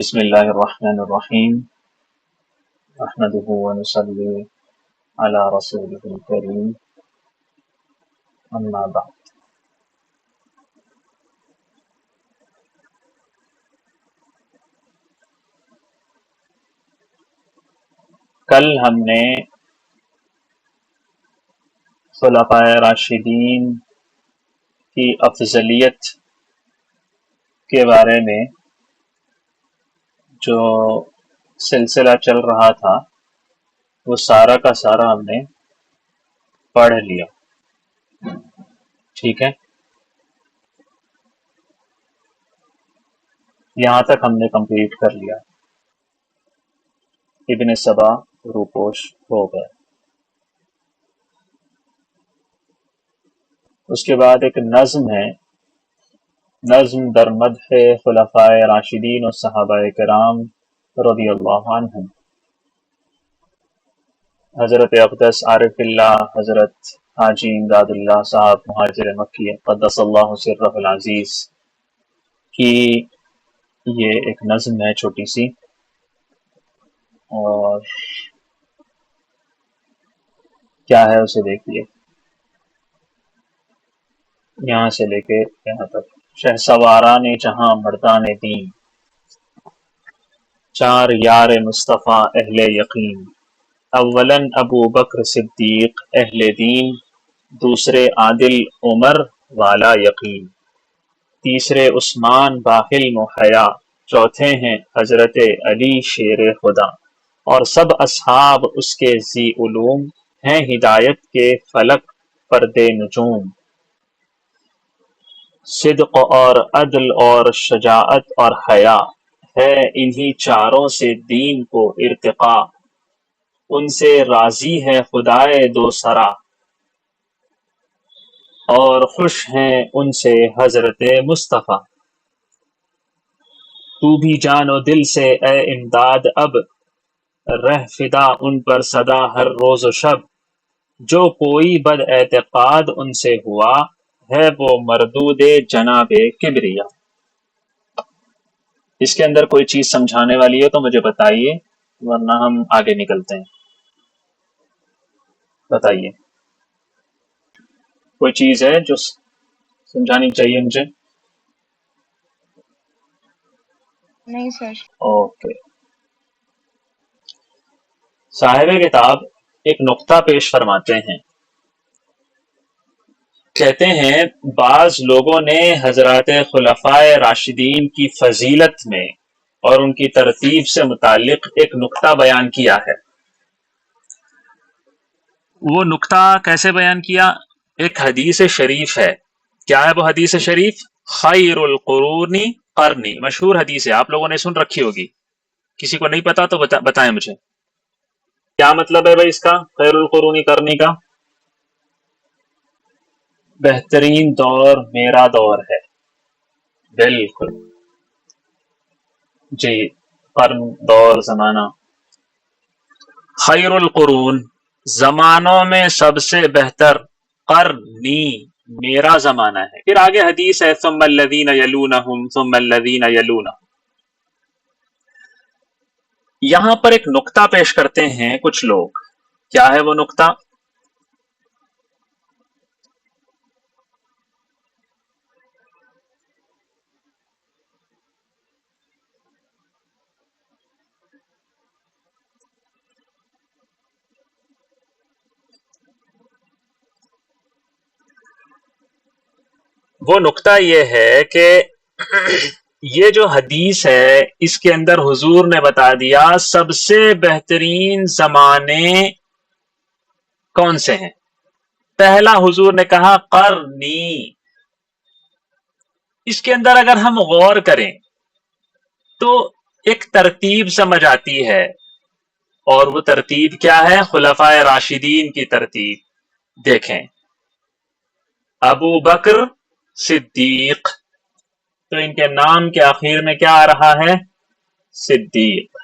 بسم اللہ الرحمن الرحیم نحمده ونصلی علی رسولہ الکریم اما بعد۔ کل ہم نے خلفائے راشدین کی افضلیت کے بارے میں جو سلسلہ چل رہا تھا وہ سارا کا سارا ہم نے پڑھ لیا، ٹھیک ہے؟ یہاں تک ہم نے کمپلیٹ کر لیا۔ ابن سبا روپوش ہو گئے۔ اس کے بعد ایک نظم ہے، نظم در مدح خلفائے راشدین و صحابہ کرام رضی اللہ عنہم۔ حضرت اقدس عارف اللہ حضرت حاجی امداد اللہ صاحب مہاجر مکی قدس اللہ سرہ العزیز کی یہ ایک نظم ہے چھوٹی سی، اور کیا ہے اسے دیکھیے یہاں سے لے کے یہاں تک۔ شہسواران جہاں مردان دین، چار یار مصطفیٰ اہل یقین۔ اولاً ابو بکر صدیق اہل دین، دوسرے عادل عمر والا یقین، تیسرے عثمان باحلم و حیا، چوتھے ہیں حضرت علی شیر خدا، اور سب اصحاب اس کے ذی علوم، ہیں ہدایت کے فلک پرد نجوم۔ صدق اور عدل اور شجاعت اور حیا، ہے انہی چاروں سے دین کو ارتقا، ان سے راضی ہے خدائے دو سرا، اور خوش ہیں ان سے حضرت مصطفیٰ۔ تو بھی جان و دل سے اے امداد اب، رہ فدا ان پر صدا ہر روز و شب، جو کوئی بد اعتقاد ان سے ہوا، ہے وہ مردود جناب کبریا۔ اس کے اندر کوئی چیز سمجھانے والی ہے تو مجھے بتائیے، ورنہ ہم آگے نکلتے ہیں۔ بتائیے کوئی چیز ہے جو سمجھانی چاہیے مجھے؟ نہیں سر۔ اوکے، صاحب کتاب ایک نقطہ پیش فرماتے ہیں، کہتے ہیں بعض لوگوں نے حضرات خلفائے راشدین کی فضیلت میں اور ان کی ترتیب سے متعلق ایک نقطہ بیان کیا ہے۔ وہ نقطہ کیسے بیان کیا؟ ایک حدیث شریف ہے۔ کیا ہے وہ حدیث شریف؟ خیر القرون قرنی، مشہور حدیث ہے، آپ لوگوں نے سن رکھی ہوگی، کسی کو نہیں پتا تو بتائیں مجھے کیا مطلب ہے بھائی اس کا، خیر القرون قرنی کا؟ بہترین دور میرا دور ہے، بالکل جی، قرن دور زمانہ۔ خیر القرون زمانوں میں سب سے بہتر، قرنی میرا زمانہ ہے۔ پھر آگے حدیث ہے ثم الذین یلونہم ثم الذین یلونہم۔ یہاں پر ایک نقطہ پیش کرتے ہیں کچھ لوگ، کیا ہے وہ نقطہ؟ وہ نقطہ یہ ہے کہ یہ جو حدیث ہے اس کے اندر حضور نے بتا دیا سب سے بہترین زمانے کون سے ہیں۔ پہلا حضور نے کہا قرنی۔ اس کے اندر اگر ہم غور کریں تو ایک ترتیب سمجھ آتی ہے، اور وہ ترتیب کیا ہے؟ خلفائے راشدین کی ترتیب۔ دیکھیں ابو بکر صدیق، تو ان کے نام کے آخر میں کیا آ رہا ہے؟ صدیق۔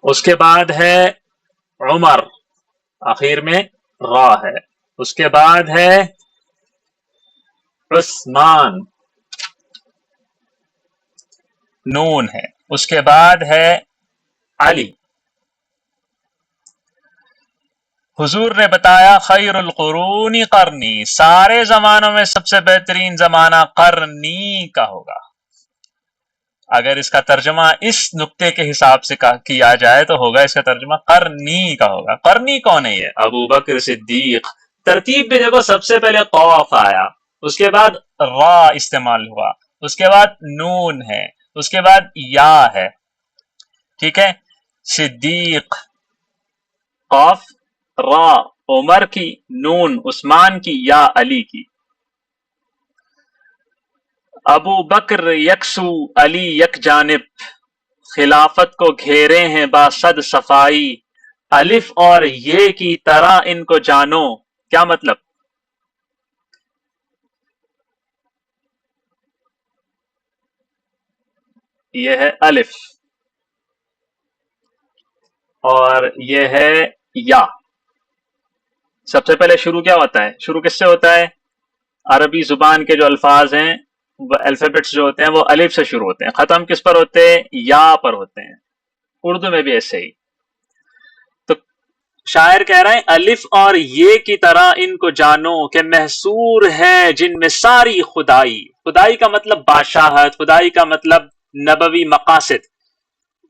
اس کے بعد ہے عمر، آخر میں را ہے۔ اس کے بعد ہے عثمان، نون ہے. اس کے بعد ہے علی. حضور نے بتایا خیر القرون قرنی، سارے زمانوں میں سب سے بہترین زمانہ قرنی کا ہوگا. اگر اس کا ترجمہ اس نقطے کے حساب سے کیا جائے تو ہوگا اس کا ترجمہ قرنی کا ہوگا. قرنی کون ہے؟ یہ ابو بکر صدیق. ترتیب پہ دیکھو، سب سے پہلے قاف آیا، اس کے بعد را استعمال ہوا، اس کے بعد نون ہے، اس کے بعد یا ہے. ٹھیک ہے. صدیق قاف، را عمر کی، نون عثمان کی، یا علی کی. ابو بکر یکسو علی یک جانب، خلافت کو گھیرے ہیں با صد صفائی، الف اور یہ کی طرح ان کو جانو. کیا مطلب؟ یہ ہے الف اور یہ ہے یا. سب سے پہلے شروع کیا ہوتا ہے؟ شروع کس سے ہوتا ہے؟ عربی زبان کے جو الفاظ ہیں، وہ الفابیٹس جو ہوتے ہیں وہ الف سے شروع ہوتے ہیں، ختم کس پر ہوتے ہیں؟ یا پر ہوتے ہیں. اردو میں بھی ایسے ہی. تو شاعر کہہ رہے ہیں الف اور یہ کی طرح ان کو جانو کہ محصور ہے جن میں ساری خدائی. خدائی کا مطلب بادشاہت، خدائی کا مطلب نبوی مقاصد.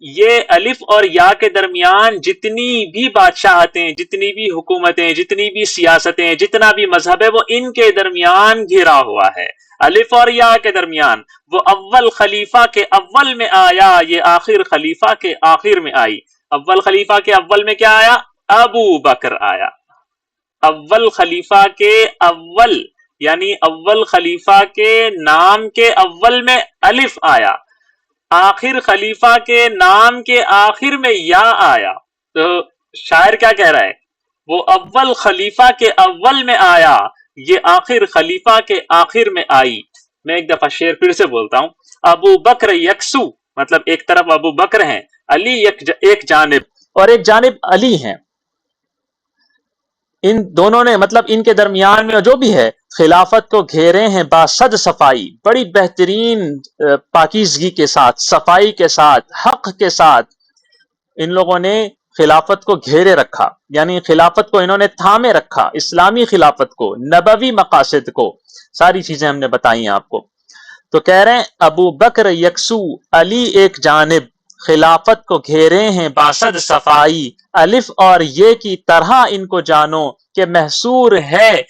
یہ الف اور یا کے درمیان جتنی بھی بادشاہتیں، جتنی بھی حکومتیں، جتنی بھی سیاستیں، جتنا بھی مذہب ہے، وہ ان کے درمیان گھرا ہوا ہے. الف اور یا کے درمیان. وہ اول خلیفہ کے اول میں آیا، یہ آخر خلیفہ کے آخر میں آئی. اول خلیفہ کے اول میں کیا آیا؟ ابو بکر آیا. اول خلیفہ کے اول یعنی اول خلیفہ کے نام کے اول میں الف آیا، آخر خلیفہ کے نام کے آخر میں یا آیا. تو شاعر کیا کہہ رہا ہے؟ وہ اول خلیفہ کے اول میں آیا، یہ آخر خلیفہ کے آخر میں آئی. میں ایک دفعہ شعر پھر سے بولتا ہوں. ابو بکر یکسو مطلب ایک طرف ابو بکر ہیں، علی ایک جانب اور ایک جانب علی ہیں. ان دونوں نے مطلب ان کے درمیان میں جو بھی ہے خلافت کو گھیرے ہیں باسد صفائی، بڑی بہترین پاکیزگی کے ساتھ، صفائی کے ساتھ، حق کے ساتھ ان لوگوں نے خلافت کو گھیرے رکھا. یعنی خلافت کو انہوں نے تھامے رکھا، اسلامی خلافت کو، نبوی مقاصد کو. ساری چیزیں ہم نے بتائی ہیں آپ کو. تو کہہ رہے ہیں ابو بکر یکسو علی ایک جانب، خلافت کو گھیرے ہیں باسد صفائی، الف اور یہ کی طرح ان کو جانو کہ محصور ہے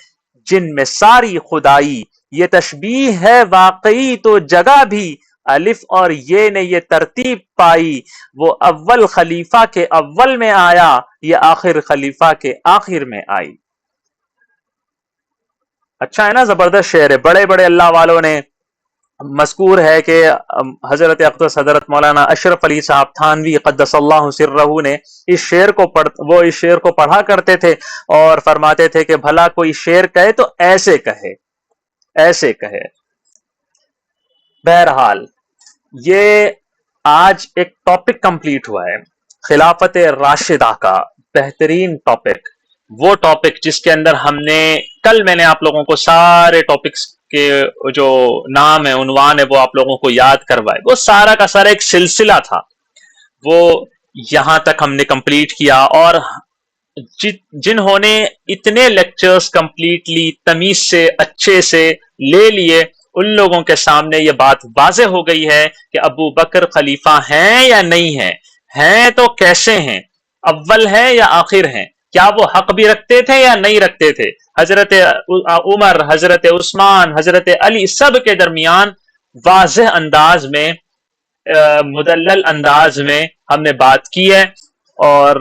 جن میں ساری خدائی. یہ تشبیہ ہے واقعی تو جگہ بھی، الف اور یہ نے یہ ترتیب پائی. وہ اول خلیفہ کے اول میں آیا، یہ آخر خلیفہ کے آخر میں آئی. اچھا ہے نا؟ زبردست شعر ہے. بڑے بڑے اللہ والوں نے مذکور ہے کہ حضرت اقدس حضرت مولانا اشرف علی صاحب تھانوی قدس اللہ سرہ نے اس شعر کو پڑھا کرتے تھے اور فرماتے تھے کہ بھلا کوئی شعر کہے تو ایسے کہے، ایسے کہے. بہرحال یہ آج ایک ٹاپک کمپلیٹ ہوا ہے، خلافت راشدہ کا بہترین ٹاپک. وہ ٹاپک جس کے اندر ہم نے کل میں نے آپ لوگوں کو سارے ٹاپکس کے جو نام ہے، عنوان ہے، وہ آپ لوگوں کو یاد کروائے. وہ سارا کا سارا ایک سلسلہ تھا، وہ یہاں تک ہم نے کمپلیٹ کیا. اور جنہوں نے اتنے لیکچرز کمپلیٹلی تمیز سے اچھے سے لے لیے، ان لوگوں کے سامنے یہ بات واضح ہو گئی ہے کہ ابو بکر خلیفہ ہیں یا نہیں ہیں، ہیں تو کیسے ہیں، اول ہے یا آخر ہیں، کیا وہ حق بھی رکھتے تھے یا نہیں رکھتے تھے. حضرت عمر، حضرت عثمان، حضرت علی، سب کے درمیان واضح انداز میں، مدلل انداز میں ہم نے بات کی ہے. اور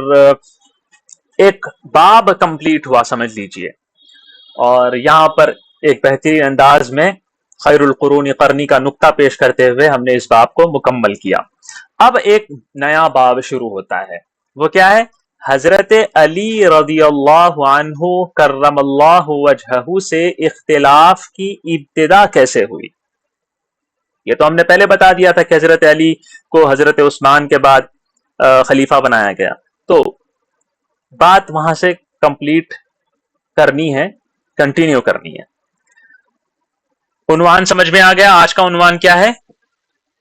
ایک باب کمپلیٹ ہوا سمجھ لیجئے. اور یہاں پر ایک بہترین انداز میں خیر القرون قرنی کا نقطہ پیش کرتے ہوئے ہم نے اس باب کو مکمل کیا. اب ایک نیا باب شروع ہوتا ہے. وہ کیا ہے؟ حضرت علی رضی اللہ عنہ کرم اللہ وجہہ سے اختلاف کی ابتدا کیسے ہوئی. یہ تو ہم نے پہلے بتا دیا تھا کہ حضرت علی کو حضرت عثمان کے بعد خلیفہ بنایا گیا. تو بات وہاں سے کمپلیٹ کرنی ہے، کنٹینیو کرنی ہے. عنوان سمجھ میں آ گیا؟ آج کا عنوان کیا ہے؟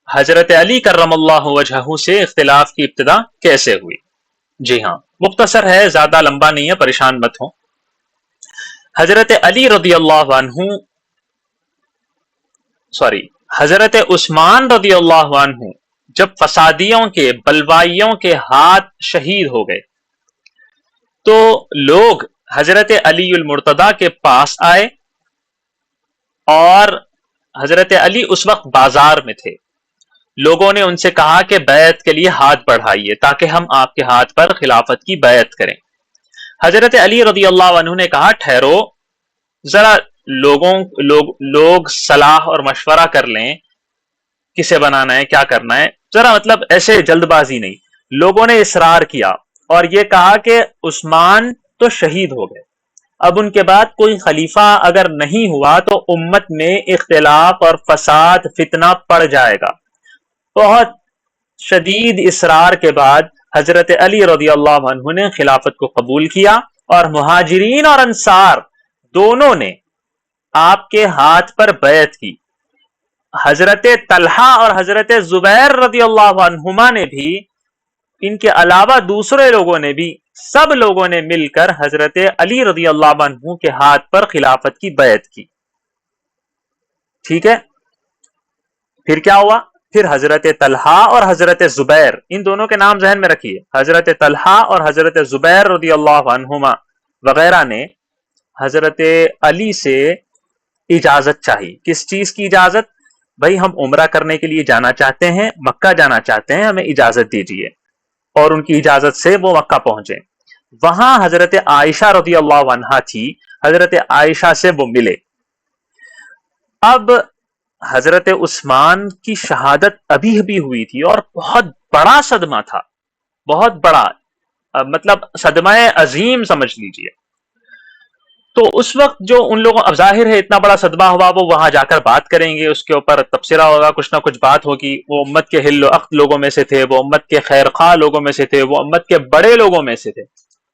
حضرت علی کرم اللہ وجہہ سے اختلاف کی ابتدا کیسے ہوئی؟ جی ہاں، مختصر ہے، زیادہ لمبا نہیں ہے، پریشان مت ہوں۔ حضرت علی رضی اللہ عنہ حضرت عثمان رضی اللہ عنہ جب فسادیوں کے، بلوائیوں کے ہاتھ شہید ہو گئے تو لوگ حضرت علی المرتضی کے پاس آئے، اور حضرت علی اس وقت بازار میں تھے۔ لوگوں نے ان سے کہا کہ بیعت کے لیے ہاتھ بڑھائیے تاکہ ہم آپ کے ہاتھ پر خلافت کی بیعت کریں۔ حضرت علی رضی اللہ عنہ نے کہا ٹھہرو ذرا، لوگ صلاح اور مشورہ کر لیں، کسے بنانا ہے، کیا کرنا ہے، ذرا مطلب ایسے جلد بازی نہیں۔ لوگوں نے اصرار کیا اور یہ کہا کہ عثمان تو شہید ہو گئے، اب ان کے بعد کوئی خلیفہ اگر نہیں ہوا تو امت میں اختلاف اور فساد، فتنہ پڑ جائے گا۔ بہت شدید اصرار کے بعد حضرت علی رضی اللہ عنہ نے خلافت کو قبول کیا، اور مہاجرین اور انصار دونوں نے آپ کے ہاتھ پر بیعت کی۔ حضرت طلحہ اور حضرت زبیر رضی اللہ عنہما نے بھی، ان کے علاوہ دوسرے لوگوں نے بھی، سب لوگوں نے مل کر حضرت علی رضی اللہ عنہ کے ہاتھ پر خلافت کی بیعت کی۔ ٹھیک ہے، پھر کیا ہوا؟ پھر حضرت طلحہ اور حضرت زبیر، ان دونوں کے نام ذہن میں رکھیے، حضرت طلحہ اور حضرت زبیر رضی اللہ عنہما وغیرہ نے حضرت علی سے اجازت چاہی۔ کس چیز کی اجازت؟ بھائی ہم عمرہ کرنے کے لیے جانا چاہتے ہیں، مکہ جانا چاہتے ہیں، ہمیں اجازت دیجیے۔ اور ان کی اجازت سے وہ مکہ پہنچے۔ وہاں حضرت عائشہ رضی اللہ عنہا تھی، حضرت عائشہ سے وہ ملے۔ اب حضرت عثمان کی شہادت ابھی ابھی ہوئی تھی اور بہت بڑا صدمہ تھا، بہت بڑا، مطلب صدمہ عظیم سمجھ لیجئے۔ تو اس وقت جو ان لوگوں، اب ظاہر ہے اتنا بڑا صدمہ ہوا، وہ وہاں جا کر بات کریں گے، اس کے اوپر تبصرہ ہوگا، کچھ نہ کچھ بات ہوگی۔ وہ امت کے حل و عقد لوگوں میں سے تھے، وہ امت کے خیر خواہ لوگوں میں سے تھے، وہ امت کے بڑے لوگوں میں سے تھے،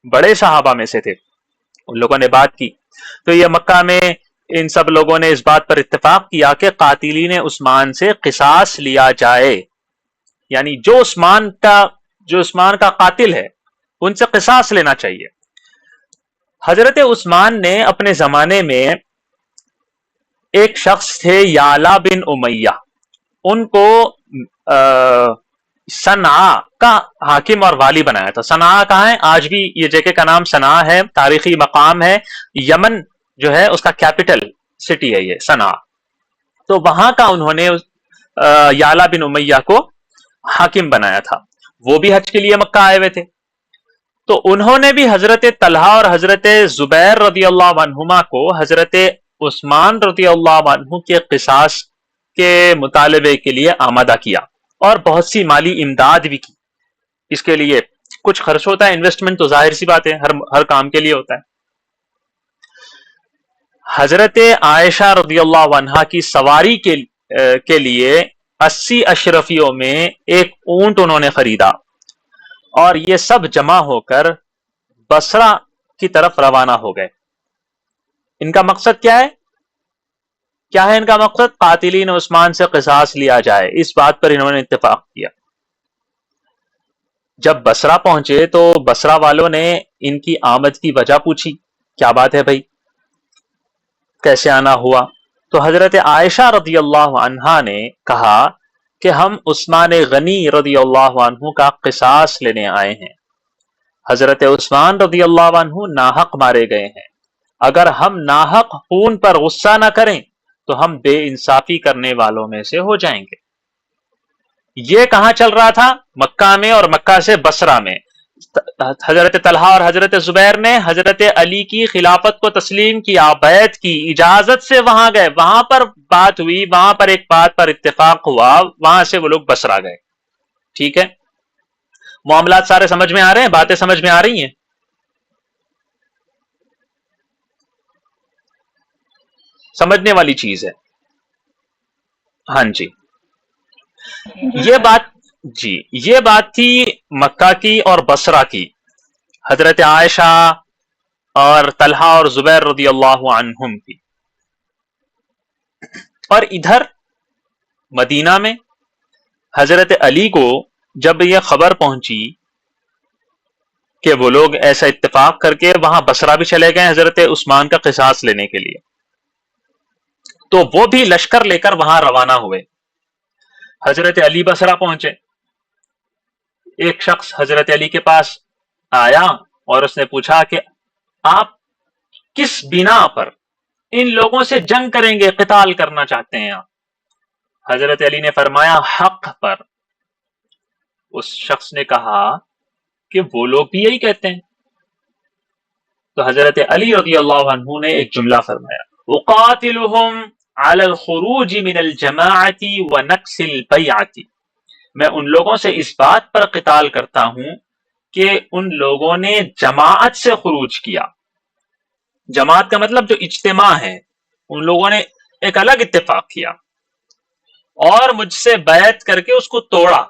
بڑے صحابہ میں سے تھے، ان لوگوں نے بات کی۔ تو یہ مکہ میں ان سب لوگوں نے اس بات پر اتفاق کیا کہ قاتلین عثمان سے قصاص لیا جائے، یعنی جو عثمان کا قاتل ہے ان سے قصاص لینا چاہیے۔ حضرت عثمان نے اپنے زمانے میں ایک شخص تھے یعلا بن امیہ، ان کو صنعاء کا حاکم اور والی بنایا تھا۔ صنعاء کہاں ہے؟ آج بھی یہ جگہ کا نام صنعاء ہے، تاریخی مقام ہے، یمن جو ہے اس کا کیپٹل سٹی ہے یہ صنعاء۔ تو وہاں کا انہوں نے یعلا بن امیہ کو حاکم بنایا تھا، وہ بھی حج کے لیے مکہ آئے ہوئے تھے۔ تو انہوں نے بھی حضرت طلحہ اور حضرت زبیر رضی اللہ عنہما کو حضرت عثمان رضی اللہ عنہ کے قصاص کے مطالبے کے لیے آمادہ کیا، اور بہت سی مالی امداد بھی کی۔ اس کے لیے کچھ خرچ ہوتا ہے، انویسٹمنٹ تو ظاہر سی بات ہے، ہر کام کے لیے ہوتا ہے۔ حضرت عائشہ رضی اللہ عنہا کی سواری کے لیے 80 اشرفیوں میں ایک اونٹ انہوں نے خریدا، اور یہ سب جمع ہو کر بصرہ کی طرف روانہ ہو گئے۔ ان کا مقصد کیا ہے؟ کیا ہے ان کا مقصد؟ قاتلین عثمان سے قصاص لیا جائے، اس بات پر انہوں نے اتفاق کیا۔ جب بصرہ پہنچے تو بصرہ والوں نے ان کی آمد کی وجہ پوچھی، کیا بات ہے بھائی، کیسے آنا ہوا؟ تو حضرت عائشہ رضی اللہ عنہا نے کہا کہ ہم عثمان غنی رضی اللہ عنہ کا قصاص لینے آئے ہیں۔ حضرت عثمان رضی اللہ عنہ ناحق مارے گئے ہیں، اگر ہم ناحق خون پر غصہ نہ کریں تو ہم بے انصافی کرنے والوں میں سے ہو جائیں گے۔ یہ کہاں چل رہا تھا؟ مکہ میں، اور مکہ سے بصرہ میں۔ حضرت طلحہ اور حضرت زبیر نے حضرت علی کی خلافت کو تسلیم کیا، بیعت کی، اجازت سے وہاں گئے، وہاں پر بات ہوئی، وہاں پر ایک بات پر اتفاق ہوا، وہاں سے وہ لوگ بصرہ گئے۔ ٹھیک ہے، معاملات سارے سمجھ میں آ رہے ہیں؟ باتیں سمجھ میں آ رہی ہیں؟ سمجھنے والی چیز ہے۔ ہاں جی، یہ بات تھی مکہ کی اور بصرہ کی، حضرت عائشہ اور طلحہ اور زبیر رضی اللہ عنہم کی۔ اور ادھر مدینہ میں حضرت علی کو جب یہ خبر پہنچی کہ وہ لوگ ایسا اتفاق کر کے وہاں بصرہ بھی چلے گئے حضرت عثمان کا قصاص لینے کے لیے، تو وہ بھی لشکر لے کر وہاں روانہ ہوئے۔ حضرت علی بصرہ پہنچے، ایک شخص حضرت علی کے پاس آیا اور اس نے پوچھا کہ آپ کس بنا پر ان لوگوں سے جنگ کریں گے، قتال کرنا چاہتے ہیں آپ؟ حضرت علی نے فرمایا حق پر۔ اس شخص نے کہا کہ وہ لوگ بھی یہی کہتے ہیں۔ تو حضرت علی رضی اللہ عنہ نے ایک جملہ فرمایا، اقاتلہم علی الخروج من الجماعت ونقص البیعۃ، میں ان لوگوں سے اس بات پر قتال کرتا ہوں کہ ان لوگوں نے جماعت سے خروج کیا۔ جماعت کا مطلب جو اجتماع ہے، ان لوگوں نے ایک الگ اتفاق کیا اور مجھ سے بیعت کر کے اس کو توڑا،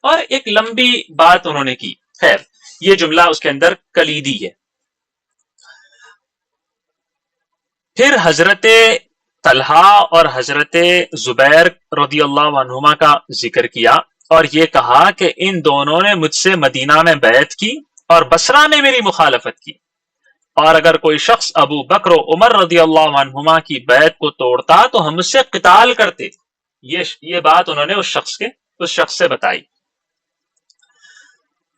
اور ایک لمبی بات انہوں نے کی۔ خیر، یہ جملہ اس کے اندر کلیدی ہے۔ پھر حضرت طلحہ اور حضرت زبیر رضی اللہ عنہما کا ذکر کیا اور یہ کہا کہ ان دونوں نے مجھ سے مدینہ میں بیعت کی اور بصرہ میں میری مخالفت کی، اور اگر کوئی شخص ابو بکر و عمر رضی اللہ عنہما کی بیعت کو توڑتا تو ہم اس سے قتال کرتے۔ یہ بات انہوں نے اس شخص سے بتائی۔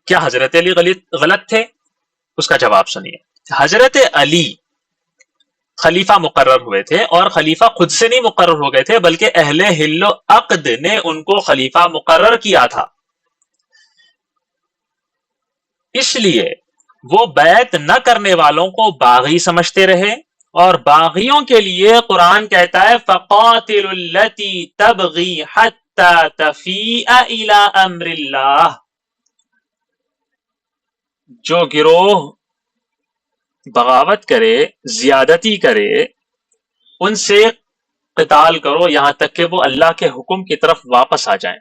کیا حضرت علی غلط تھے؟ اس کا جواب سنیے۔ حضرت علی خلیفہ مقرر ہوئے تھے، اور خلیفہ خود سے نہیں مقرر ہو گئے تھے بلکہ اہل حل و عقد نے ان کو خلیفہ مقرر کیا تھا۔ اس لیے وہ بیعت نہ کرنے والوں کو باغی سمجھتے رہے، اور باغیوں کے لیے قرآن کہتا ہے فَقَاتِلُوا الَّتِي تَبْغِي حَتَّى تَفِيءَ إِلَىٰ أَمْرِ اللَّهِ، جو گروہ بغاوت کرے، زیادتی کرے، ان سے قتال کرو یہاں تک کہ وہ اللہ کے حکم کی طرف واپس آ جائیں۔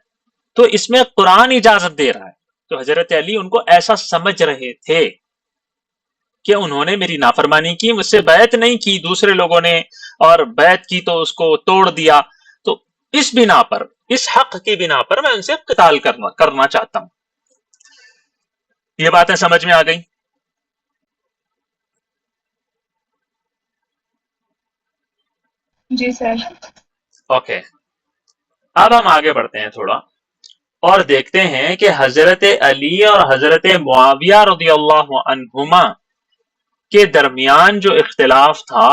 تو اس میں قرآن اجازت دے رہا ہے۔ تو حضرت علی ان کو ایسا سمجھ رہے تھے کہ انہوں نے میری نافرمانی کی، مجھ سے بیعت نہیں کی دوسرے لوگوں نے، اور بیعت کی تو اس کو توڑ دیا، تو اس بنا پر، اس حق کی بنا پر میں ان سے قتال کرنا چاہتا ہوں۔ یہ باتیں سمجھ میں آ گئی؟ جی سر۔ اوکے، اب ہم آگے بڑھتے ہیں تھوڑا اور دیکھتے ہیں کہ حضرت علی اور حضرت معاویہ رضی اللہ عنہما کے درمیان جو اختلاف تھا